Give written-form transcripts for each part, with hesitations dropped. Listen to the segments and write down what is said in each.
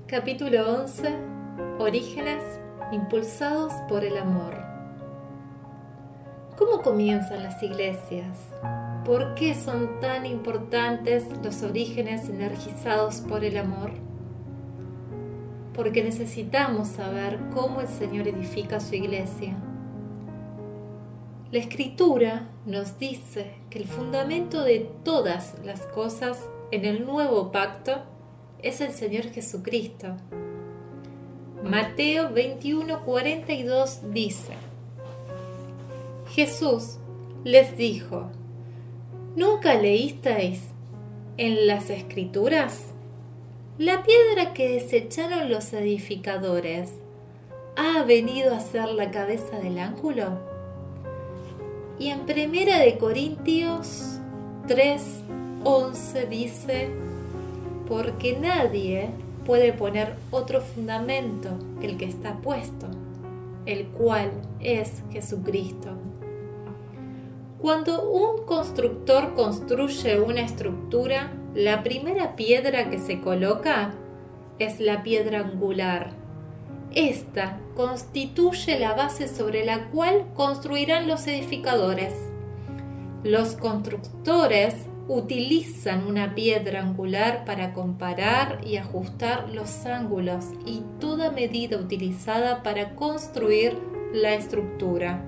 Capítulo 11. Orígenes impulsados por el amor. ¿Cómo comienzan las iglesias? ¿Por qué son tan importantes los orígenes energizados por el amor? Porque necesitamos saber cómo el Señor edifica su iglesia. La Escritura nos dice que el fundamento de todas las cosas en el nuevo pacto es el Señor Jesucristo. Mateo 21:42 dice: Jesús les dijo: ¿Nunca leísteis en las Escrituras? La piedra que desecharon los edificadores ha venido a ser la cabeza del ángulo. Y en 1 Corintios 3:11 dice: porque nadie puede poner otro fundamento que el que está puesto, el cual es Jesucristo. Cuando un constructor construye una estructura, la primera piedra que se coloca es la piedra angular. Esta constituye la base sobre la cual construirán los edificadores. Los constructores utilizan una piedra angular para comparar y ajustar los ángulos y toda medida utilizada para construir la estructura.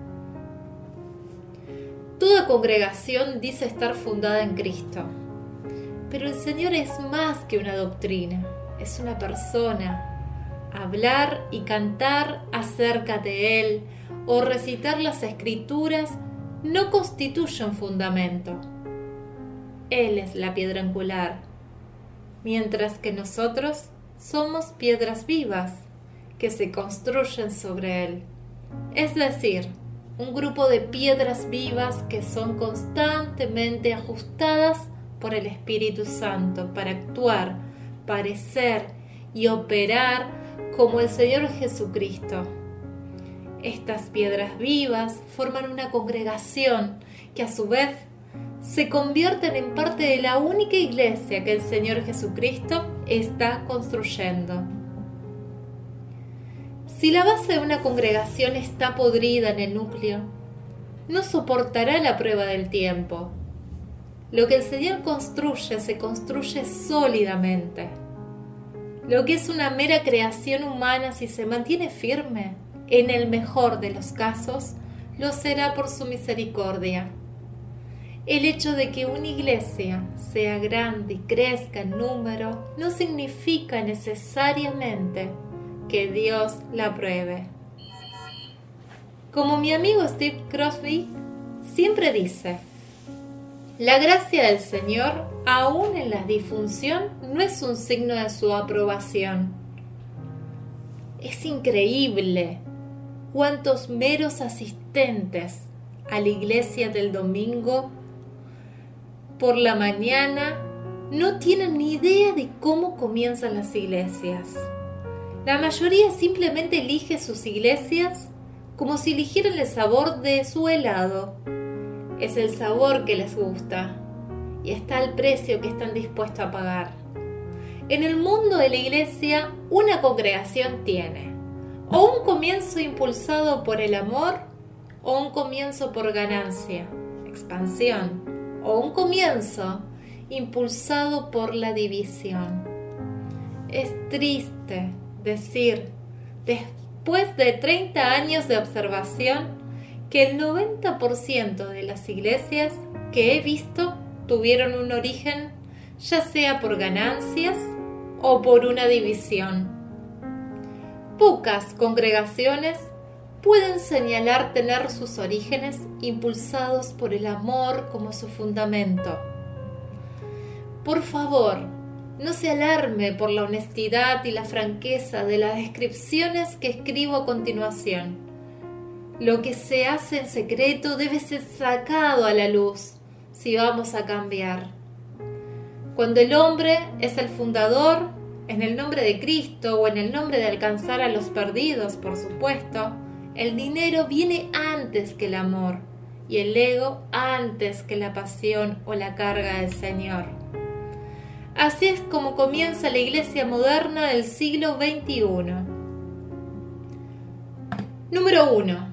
Toda congregación dice estar fundada en Cristo, pero el Señor es más que una doctrina, es una persona. Hablar y cantar acerca de Él o recitar las Escrituras no constituyen fundamento. Él es la piedra angular, mientras que nosotros somos piedras vivas que se construyen sobre Él. Es decir, un grupo de piedras vivas que son constantemente ajustadas por el Espíritu Santo para actuar, parecer y operar como el Señor Jesucristo. Estas piedras vivas forman una congregación que a su vez se convierten en parte de la única iglesia que el Señor Jesucristo está construyendo. Si la base de una congregación está podrida en el núcleo, no soportará la prueba del tiempo. Lo que el Señor construye se construye sólidamente. Lo que es una mera creación humana, si se mantiene firme, en el mejor de los casos, lo será por su misericordia. El hecho de que una iglesia sea grande y crezca en número no significa necesariamente que Dios la apruebe. Como mi amigo Steve Crosby siempre dice, la gracia del Señor, aún en la disfunción, no es un signo de su aprobación. Es increíble cuántos meros asistentes a la iglesia del domingo por la mañana no tienen ni idea de cómo comienzan las iglesias. La mayoría simplemente elige sus iglesias como si eligieran el sabor de su helado. Es el sabor que les gusta y está el precio que están dispuestos a pagar. En el mundo de la iglesia, una congregación tiene o un comienzo impulsado por el amor o un comienzo por ganancia, expansión, o un comienzo impulsado por la división. Es triste decir, después de 30 años de observación, que el 90% de las iglesias que he visto tuvieron un origen ya sea por ganancias o por una división. Pocas congregaciones pueden señalar tener sus orígenes impulsados por el amor como su fundamento. Por favor, no se alarme por la honestidad y la franqueza de las descripciones que escribo a continuación. Lo que se hace en secreto debe ser sacado a la luz si vamos a cambiar. Cuando el hombre es el fundador, en el nombre de Cristo o en el nombre de alcanzar a los perdidos, por supuesto, el dinero viene antes que el amor y el ego antes que la pasión o la carga del Señor. Así es como comienza la iglesia moderna del siglo XXI. Número 1.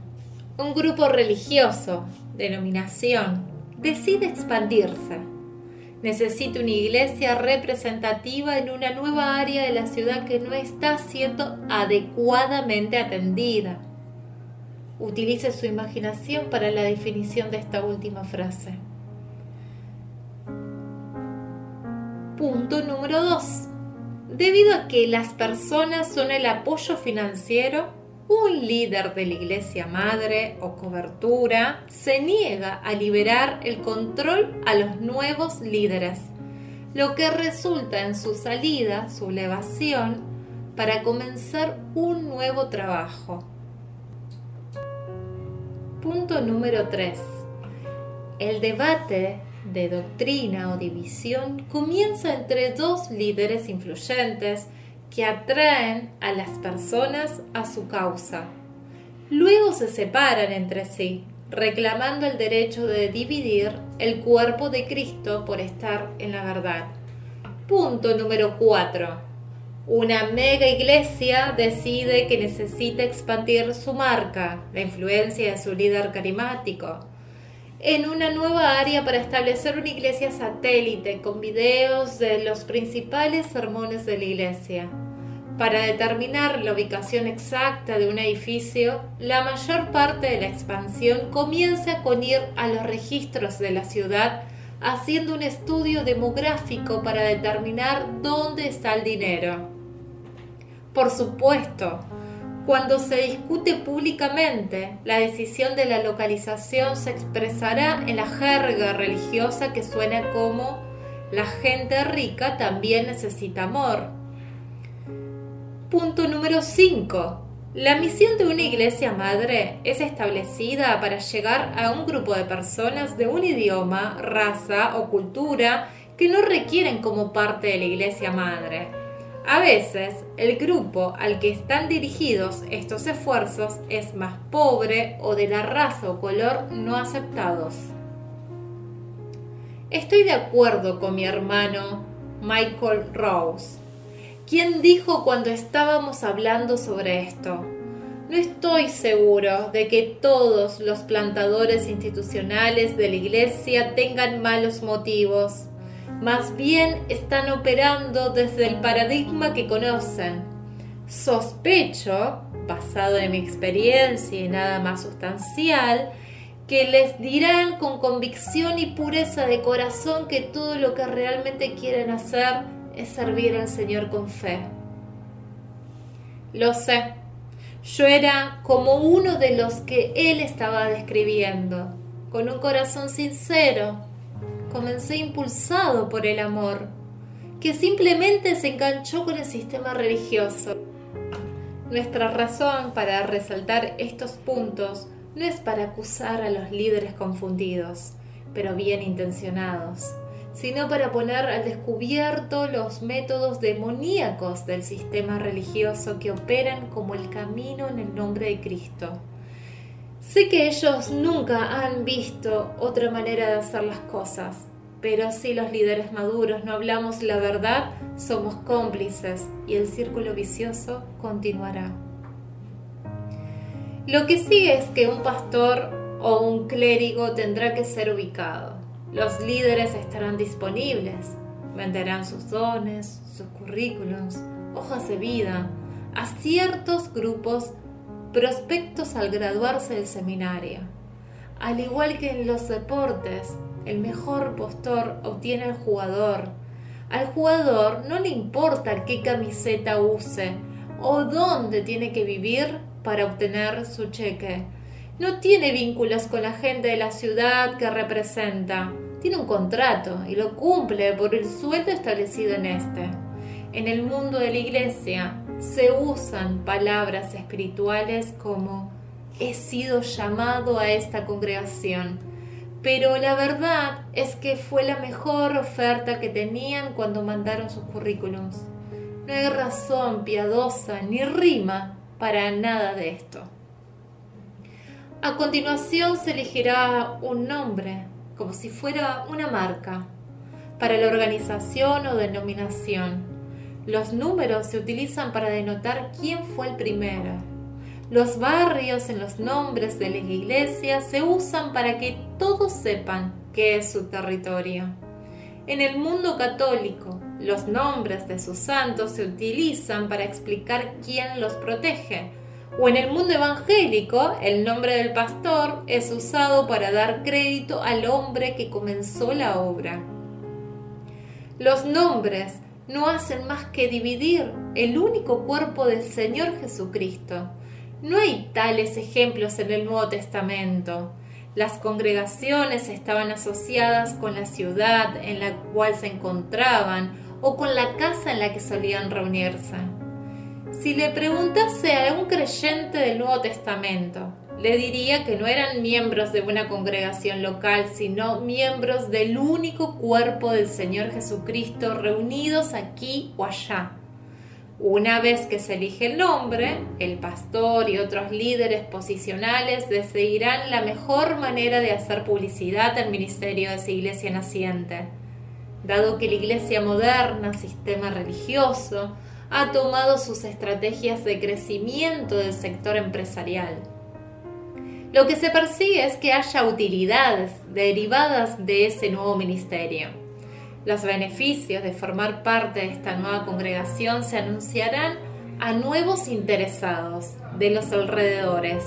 Un grupo religioso, denominación, decide expandirse. Necesita una iglesia representativa en una nueva área de la ciudad que no está siendo adecuadamente atendida. Utilice su imaginación para la definición de esta última frase. Punto número 2. Debido a que las personas son el apoyo financiero, un líder de la iglesia madre o cobertura se niega a liberar el control a los nuevos líderes, lo que resulta en su salida, sublevación, para comenzar un nuevo trabajo. Punto número 3. El debate de doctrina o división comienza entre dos líderes influyentes que atraen a las personas a su causa. Luego se separan entre sí, reclamando el derecho de dividir el cuerpo de Cristo por estar en la verdad. Punto número 4. Una mega iglesia decide que necesita expandir su marca, la influencia de su líder carismático, en una nueva área para establecer una iglesia satélite con videos de los principales sermones de la iglesia. Para determinar la ubicación exacta de un edificio, la mayor parte de la expansión comienza con ir a los registros de la ciudad, haciendo un estudio demográfico para determinar dónde está el dinero. Por supuesto, cuando se discute públicamente, la decisión de la localización se expresará en la jerga religiosa que suena como «la gente rica también necesita amor». Punto número 5. La misión de una iglesia madre es establecida para llegar a un grupo de personas de un idioma, raza o cultura que no requieren como parte de la iglesia madre. A veces, el grupo al que están dirigidos estos esfuerzos es más pobre o de la raza o color no aceptados. Estoy de acuerdo con mi hermano Michael Rose, quien dijo cuando estábamos hablando sobre esto: no estoy seguro de que todos los plantadores institucionales de la iglesia tengan malos motivos. Más bien están operando desde el paradigma que conocen. Sospecho, basado en mi experiencia y nada más sustancial, que les dirán con convicción y pureza de corazón que todo lo que realmente quieren hacer es servir al Señor con fe. Lo sé, yo era como uno de los que él estaba describiendo, con un corazón sincero. Comencé impulsado por el amor, que simplemente se enganchó con el sistema religioso. Nuestra razón para resaltar estos puntos no es para acusar a los líderes confundidos, pero bien intencionados, sino para poner al descubierto los métodos demoníacos del sistema religioso que operan como el camino en el nombre de Cristo. Sé que ellos nunca han visto otra manera de hacer las cosas, pero si los líderes maduros no hablamos la verdad, somos cómplices y el círculo vicioso continuará. Lo que sigue es que un pastor o un clérigo tendrá que ser ubicado. Los líderes estarán disponibles, venderán sus dones, sus currículums, hojas de vida a ciertos grupos prospectos al graduarse del seminario. Al igual que en los deportes, el mejor postor obtiene al jugador. Al jugador no le importa qué camiseta use o dónde tiene que vivir para obtener su cheque. No tiene vínculos con la gente de la ciudad que representa. Tiene un contrato y lo cumple por el sueldo establecido en este. En el mundo de la iglesia se usan palabras espirituales como «he sido llamado a esta congregación», pero la verdad es que fue la mejor oferta que tenían cuando mandaron sus currículums. No hay razón piadosa ni rima para nada de esto. A continuación se elegirá un nombre, como si fuera una marca. para la organización o denominación. Los números se utilizan para denotar quién fue el primero. Los barrios en los nombres de las iglesias se usan para que todos sepan qué es su territorio. En el mundo católico, los nombres de sus santos se utilizan para explicar quién los protege. O en el mundo evangélico, el nombre del pastor es usado para dar crédito al hombre que comenzó la obra. Los nombres no hacen más que dividir el único cuerpo del Señor Jesucristo. No hay tales ejemplos en el Nuevo Testamento. Las congregaciones estaban asociadas con la ciudad en la cual se encontraban o con la casa en la que solían reunirse. Si le preguntase a un creyente del Nuevo Testamento, le diría que no eran miembros de una congregación local, sino miembros del único cuerpo del Señor Jesucristo reunidos aquí o allá. Una vez que se elige el nombre, el pastor y otros líderes posicionales decidirán la mejor manera de hacer publicidad al ministerio de esa iglesia naciente. Dado que la iglesia moderna, sistema religioso, ha tomado sus estrategias de crecimiento del sector empresarial. Lo que se persigue es que haya utilidades derivadas de ese nuevo ministerio. Los beneficios de formar parte de esta nueva congregación se anunciarán a nuevos interesados de los alrededores.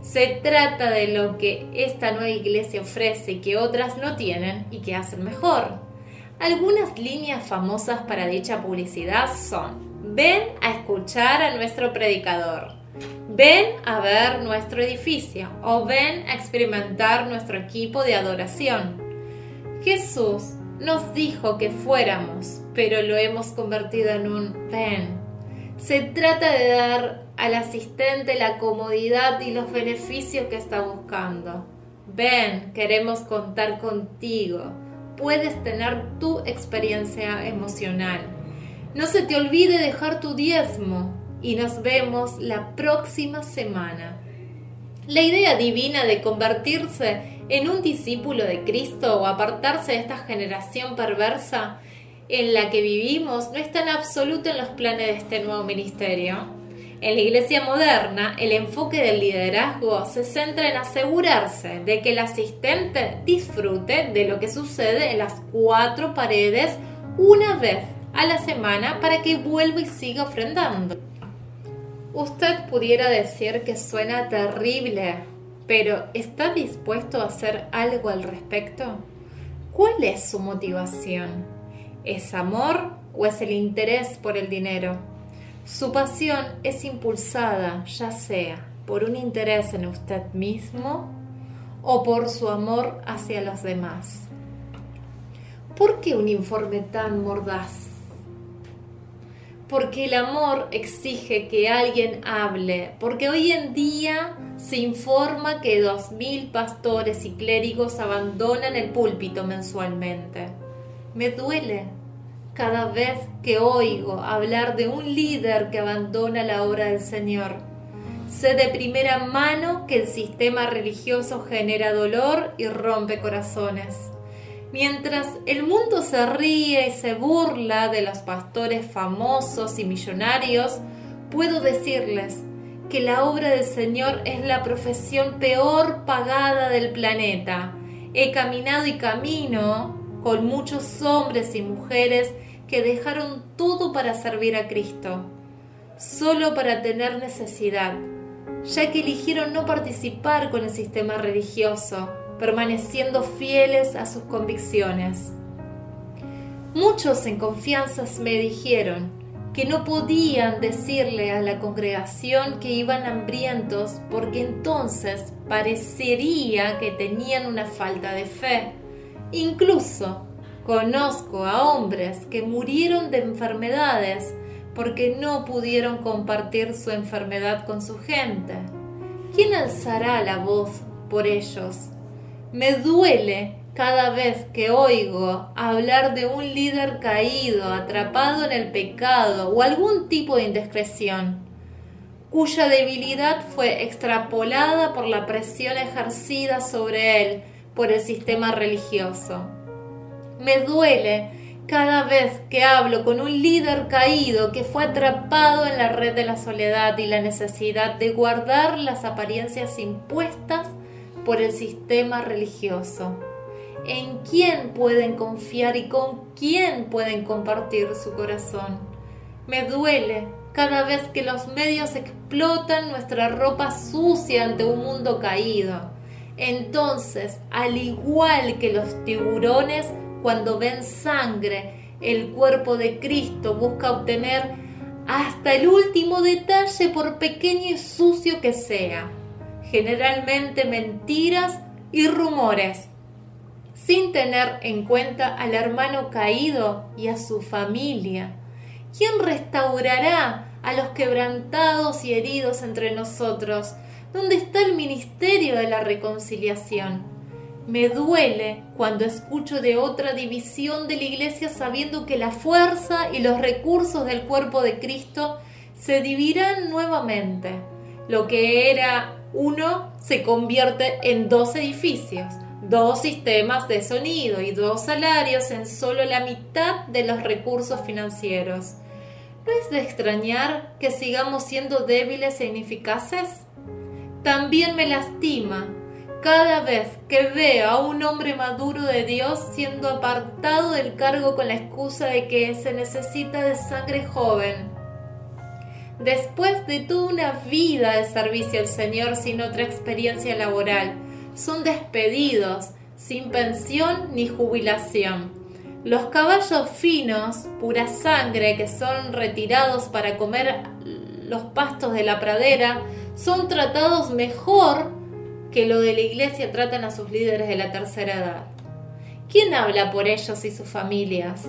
Se trata de lo que esta nueva iglesia ofrece y que otras no tienen y que hacen mejor. Algunas líneas famosas para dicha publicidad son: ven a escuchar a nuestro predicador, ven a ver nuestro edificio o ven a experimentar nuestro equipo de adoración. Jesús nos dijo que fuéramos, pero lo hemos convertido en un ven. Se trata de dar al asistente la comodidad y los beneficios que está buscando. Ven, queremos contar contigo. Puedes tener tu experiencia emocional. No se te olvide dejar tu diezmo y nos vemos la próxima semana. La idea divina de convertirse en un discípulo de Cristo o apartarse de esta generación perversa en la que vivimos no está en absoluto en los planes de este nuevo ministerio. En la iglesia moderna, el enfoque del liderazgo se centra en asegurarse de que el asistente disfrute de lo que sucede en las 4 paredes una vez a la semana para que vuelva y siga ofrendando. Usted pudiera decir que suena terrible, pero ¿está dispuesto a hacer algo al respecto? ¿Cuál es su motivación? ¿Es amor o es el interés por el dinero? Su pasión es impulsada, ya sea por un interés en usted mismo o por su amor hacia los demás. ¿Por qué un informe tan mordaz? Porque el amor exige que alguien hable, porque hoy en día se informa que 2.000 pastores y clérigos abandonan el púlpito mensualmente. Me duele cada vez que oigo hablar de un líder que abandona la obra del Señor. Sé de primera mano que el sistema religioso genera dolor y rompe corazones. Mientras el mundo se ríe y se burla de los pastores famosos y millonarios, puedo decirles que la obra del Señor es la profesión peor pagada del planeta. He caminado y camino con muchos hombres y mujeres que dejaron todo para servir a Cristo, solo para tener necesidad, ya que eligieron no participar con el sistema religioso, permaneciendo fieles a sus convicciones. Muchos en confianza me dijeron que no podían decirle a la congregación que iban hambrientos porque entonces parecería que tenían una falta de fe. Incluso conozco a hombres que murieron de enfermedades porque no pudieron compartir su enfermedad con su gente. ¿Quién alzará la voz por ellos? Me duele cada vez que oigo hablar de un líder caído, atrapado en el pecado o algún tipo de indiscreción, cuya debilidad fue extrapolada por la presión ejercida sobre él por el sistema religioso. Me duele cada vez que hablo con un líder caído que fue atrapado en la red de la soledad y la necesidad de guardar las apariencias impuestas por el sistema religioso. ¿En quién pueden confiar y con quién pueden compartir su corazón? Me duele cada vez que los medios explotan nuestra ropa sucia ante un mundo caído. Entonces, al igual que los tiburones, cuando ven sangre, el cuerpo de Cristo busca obtener hasta el último detalle, por pequeño y sucio que sea, generalmente mentiras y rumores, sin tener en cuenta al hermano caído y a su familia. ¿Quién restaurará a los quebrantados y heridos entre nosotros? ¿Dónde está el ministerio de la reconciliación? Me duele cuando escucho de otra división de la iglesia sabiendo que la fuerza y los recursos del cuerpo de Cristo se dividirán nuevamente. Lo que era uno se convierte en 2 edificios, 2 sistemas de sonido y 2 salarios en solo la mitad de los recursos financieros. ¿No es de extrañar que sigamos siendo débiles e ineficaces? También me lastima cada vez que veo a un hombre maduro de Dios siendo apartado del cargo con la excusa de que se necesita de sangre joven. Después de toda una vida de servicio al Señor sin otra experiencia laboral, son despedidos sin pensión ni jubilación. Los caballos finos, pura sangre, que son retirados para comer los pastos de la pradera, son tratados mejor que lo de la iglesia tratan a sus líderes de la tercera edad. ¿Quién habla por ellos y sus familias?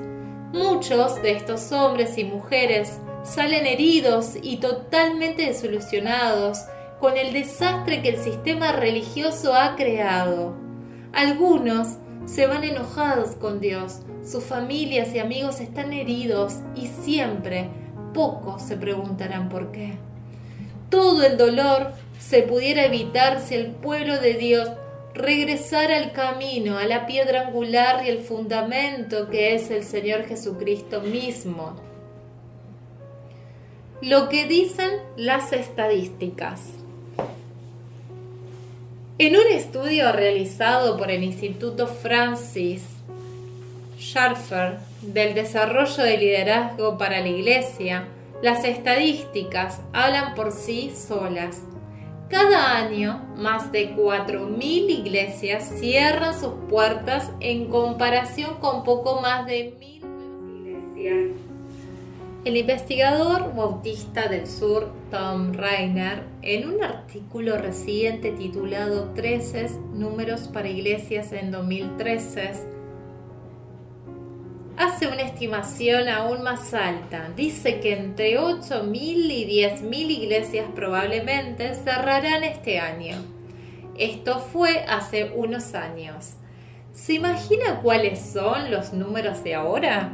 Muchos de estos hombres y mujeres salen heridos y totalmente desilusionados con el desastre que el sistema religioso ha creado. Algunos se van enojados con Dios, sus familias y amigos están heridos y siempre pocos se preguntarán por qué. Todo el dolor se pudiera evitar si el pueblo de Dios regresara al camino, a la piedra angular y el fundamento que es el Señor Jesucristo mismo. Lo que dicen las estadísticas. En un estudio realizado por el Instituto Francis Schaeffer del Desarrollo de Liderazgo para la Iglesia, las estadísticas hablan por sí solas. Cada año, más de 4.000 iglesias cierran sus puertas en comparación con poco más de 1.000 nuevas iglesias. El investigador bautista del sur, Tom Rainer, en un artículo reciente titulado 13 números para iglesias en 2013, hace una estimación aún más alta. Dice que entre 8.000 y 10.000 iglesias probablemente cerrarán este año. Esto fue hace unos años. ¿Se imagina cuáles son los números de ahora?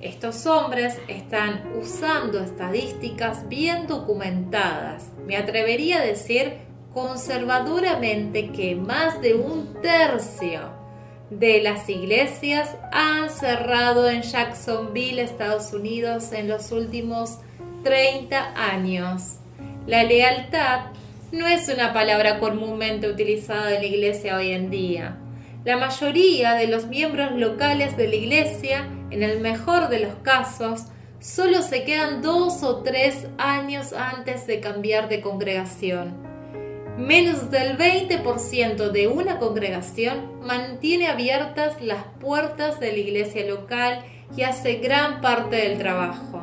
Estos hombres están usando estadísticas bien documentadas. Me atrevería a decir conservadoramente que más de 1/3 de las iglesias han cerrado en Jacksonville, Estados Unidos, en los últimos 30 años. La lealtad no es una palabra comúnmente utilizada en la iglesia hoy en día. La mayoría de los miembros locales de la iglesia, en el mejor de los casos, solo se quedan 2 o 3 años antes de cambiar de congregación. Menos del 20% de una congregación mantiene abiertas las puertas de la iglesia local y hace gran parte del trabajo.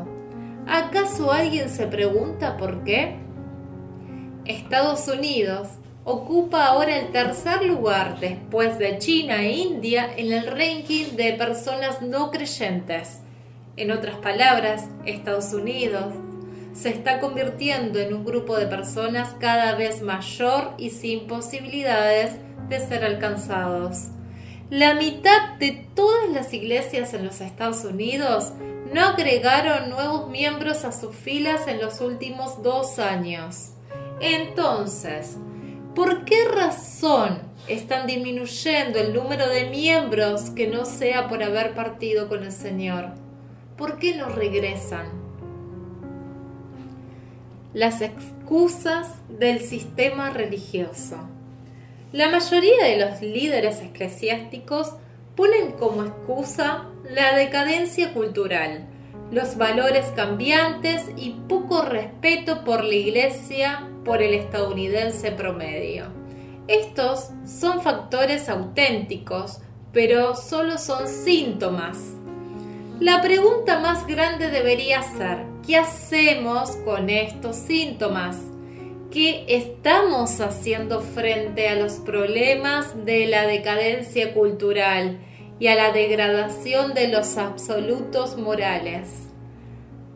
¿Acaso alguien se pregunta por qué? Estados Unidos ocupa ahora el 3er lugar después de China e India en el ranking de personas no creyentes. En otras palabras, Estados Unidos se está convirtiendo en un grupo de personas cada vez mayor y sin posibilidades de ser alcanzados. La mitad de todas las iglesias en los Estados Unidos no agregaron nuevos miembros a sus filas en los últimos 2 años. Entonces, ¿Por qué razón están disminuyendo el número de miembros que no sea por haber partido con el Señor? ¿Por qué no regresan? Las excusas del sistema religioso. La mayoría de los líderes eclesiásticos ponen como excusa la decadencia cultural, los valores cambiantes y poco respeto por la Iglesia por el estadounidense promedio. Estos son factores auténticos, pero solo son síntomas. La pregunta más grande debería ser: ¿qué hacemos con estos síntomas? ¿Qué estamos haciendo frente a los problemas de la decadencia cultural y a la degradación de los absolutos morales?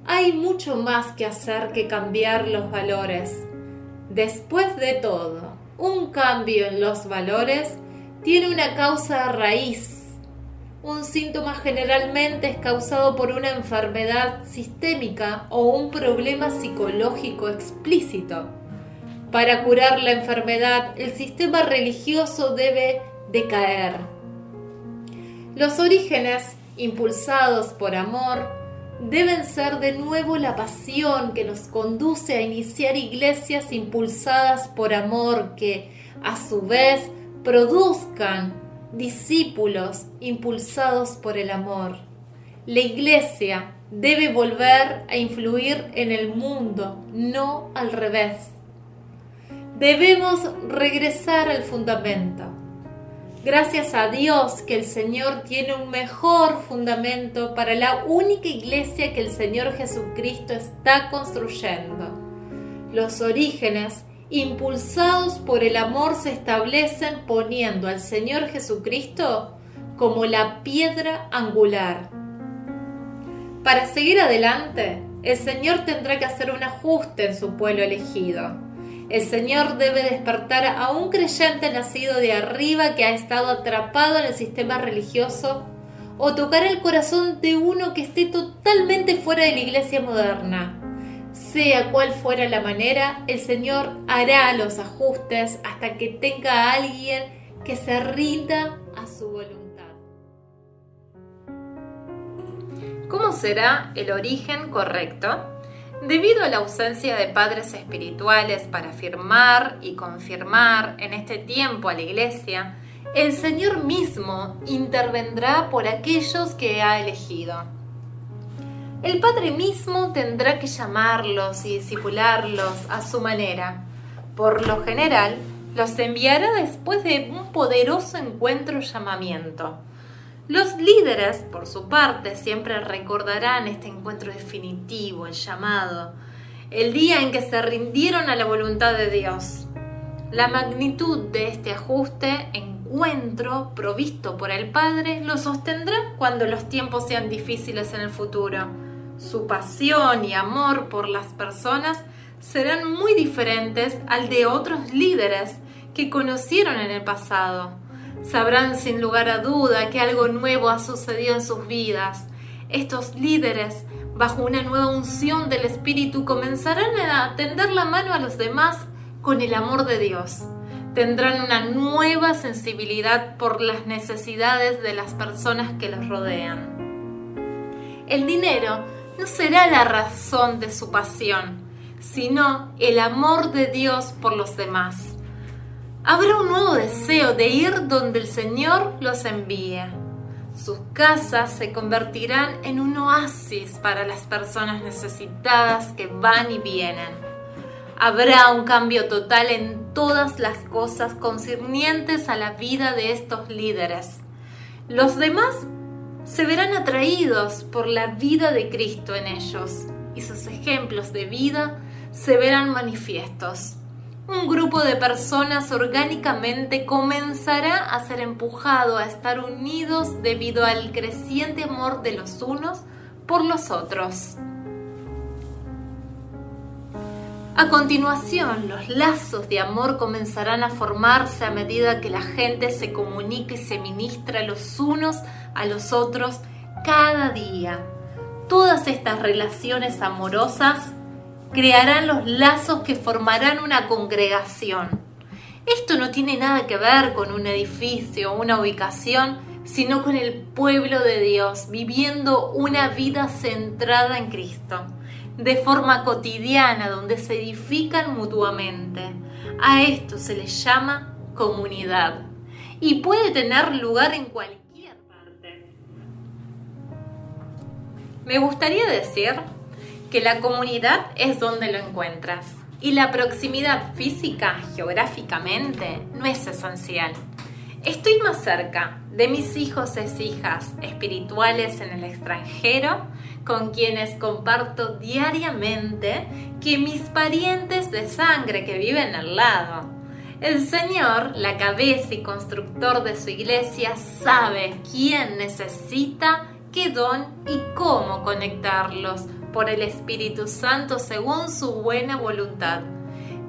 Hay mucho más que hacer que cambiar los valores. Después de todo, un cambio en los valores tiene una causa raíz. Un síntoma generalmente es causado por una enfermedad sistémica o un problema psicológico explícito. Para curar la enfermedad, el sistema religioso debe decaer. Los orígenes, impulsados por amor, deben ser de nuevo la pasión que nos conduce a iniciar iglesias impulsadas por amor que, a su vez, produzcan discípulos impulsados por el amor. La iglesia debe volver a influir en el mundo, no al revés. Debemos regresar al fundamento. Gracias a Dios que el Señor tiene un mejor fundamento para la única iglesia que el Señor Jesucristo está construyendo. Los orígenes, impulsados por el amor, se establecen poniendo al Señor Jesucristo como la piedra angular. Para seguir adelante, el Señor tendrá que hacer un ajuste en su pueblo elegido. El Señor debe despertar a un creyente nacido de arriba que ha estado atrapado en el sistema religioso, o tocar el corazón de uno que esté totalmente fuera de la iglesia moderna. Sea cual fuera la manera, el Señor hará los ajustes hasta que tenga a alguien que se rinda a su voluntad. ¿Cómo será el origen correcto? Debido a la ausencia de padres espirituales para afirmar y confirmar en este tiempo a la Iglesia, el Señor mismo intervendrá por aquellos que ha elegido. El Padre mismo tendrá que llamarlos y discipularlos a su manera. Por lo general, los enviará después de un poderoso encuentro y llamamiento. Los líderes, por su parte, siempre recordarán este encuentro definitivo, el llamado, el día en que se rindieron a la voluntad de Dios. La magnitud de este ajuste, encuentro provisto por el Padre, lo sostendrá cuando los tiempos sean difíciles en el futuro. Su pasión y amor por las personas serán muy diferentes al de otros líderes que conocieron en el pasado. Sabrán sin lugar a duda que algo nuevo ha sucedido en sus vidas. Estos líderes, bajo una nueva unción del Espíritu, comenzarán a tender la mano a los demás con el amor de Dios. Tendrán una nueva sensibilidad por las necesidades de las personas que los rodean. El dinero no será la razón de su pasión, sino el amor de Dios por los demás. Habrá un nuevo deseo de ir donde el Señor los envíe. Sus casas se convertirán en un oasis para las personas necesitadas que van y vienen. Habrá un cambio total en todas las cosas concernientes a la vida de estos líderes. Los demás se verán atraídos por la vida de Cristo en ellos y sus ejemplos de vida se verán manifiestos. Un grupo de personas orgánicamente comenzará a ser empujado a estar unidos debido al creciente amor de los unos por los otros. A continuación, los lazos de amor comenzarán a formarse a medida que la gente se comunica y se ministra los unos a los otros cada día. Todas estas relaciones amorosas crearán los lazos que formarán una congregación. Esto no tiene nada que ver con un edificio o una ubicación, sino con el pueblo de Dios, viviendo una vida centrada en Cristo, de forma cotidiana, donde se edifican mutuamente. A esto se le llama comunidad y puede tener lugar en cualquier parte. Me gustaría decir que la comunidad es donde lo encuentras y la proximidad física, geográficamente, no es esencial. Estoy más cerca de mis hijos e hijas espirituales en el extranjero, con quienes comparto diariamente, que mis parientes de sangre que viven al lado. El Señor, la cabeza y constructor de su iglesia, sabe quién necesita qué don y cómo conectarlos por el Espíritu Santo según su buena voluntad.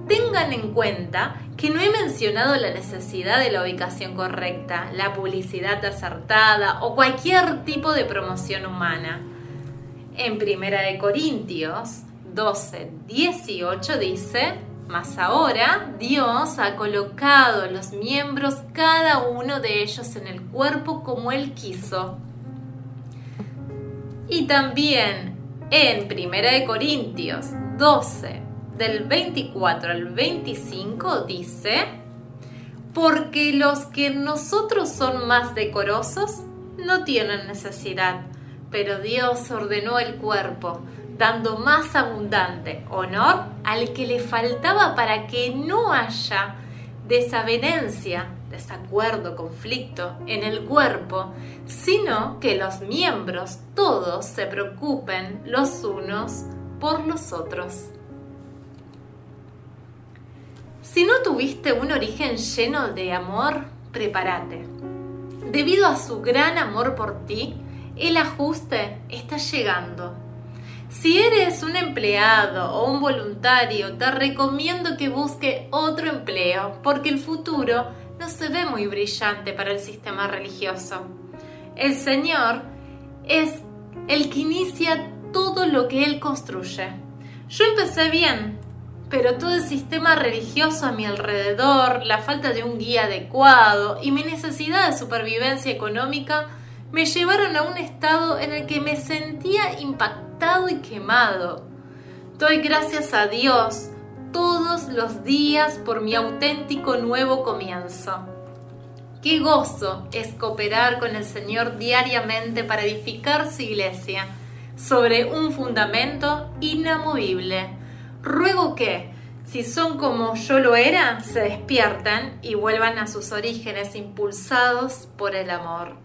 Tengan en cuenta que no he mencionado la necesidad de la ubicación correcta, la publicidad acertada o cualquier tipo de promoción humana. En 1 Corintios 12:18 dice: mas ahora Dios ha colocado los miembros, cada uno de ellos, en el cuerpo como Él quiso. Y también en 1 Corintios 12, del 24 al 25 dice: porque los que en nosotros son más decorosos no tienen necesidad, pero Dios ordenó el cuerpo, dando más abundante honor al que le faltaba, para que no haya desavenencia, desacuerdo, conflicto en el cuerpo, sino que los miembros todos se preocupen los unos por los otros. Si no tuviste un origen lleno de amor, prepárate. Debido a su gran amor por ti, el ajuste está llegando. Si eres un empleado o un voluntario, te recomiendo que busque otro empleo, porque el futuro no se ve muy brillante para el sistema religioso. El Señor es el que inicia todo lo que Él construye. Yo empecé bien, pero todo el sistema religioso a mi alrededor, la falta de un guía adecuado y mi necesidad de supervivencia económica me llevaron a un estado en el que me sentía impactado y quemado. Doy gracias a Dios todos los días por mi auténtico nuevo comienzo. Qué gozo es cooperar con el Señor diariamente para edificar su iglesia sobre un fundamento inamovible. Ruego que, si son como yo lo era, se despiertan y vuelvan a sus orígenes impulsados por el amor.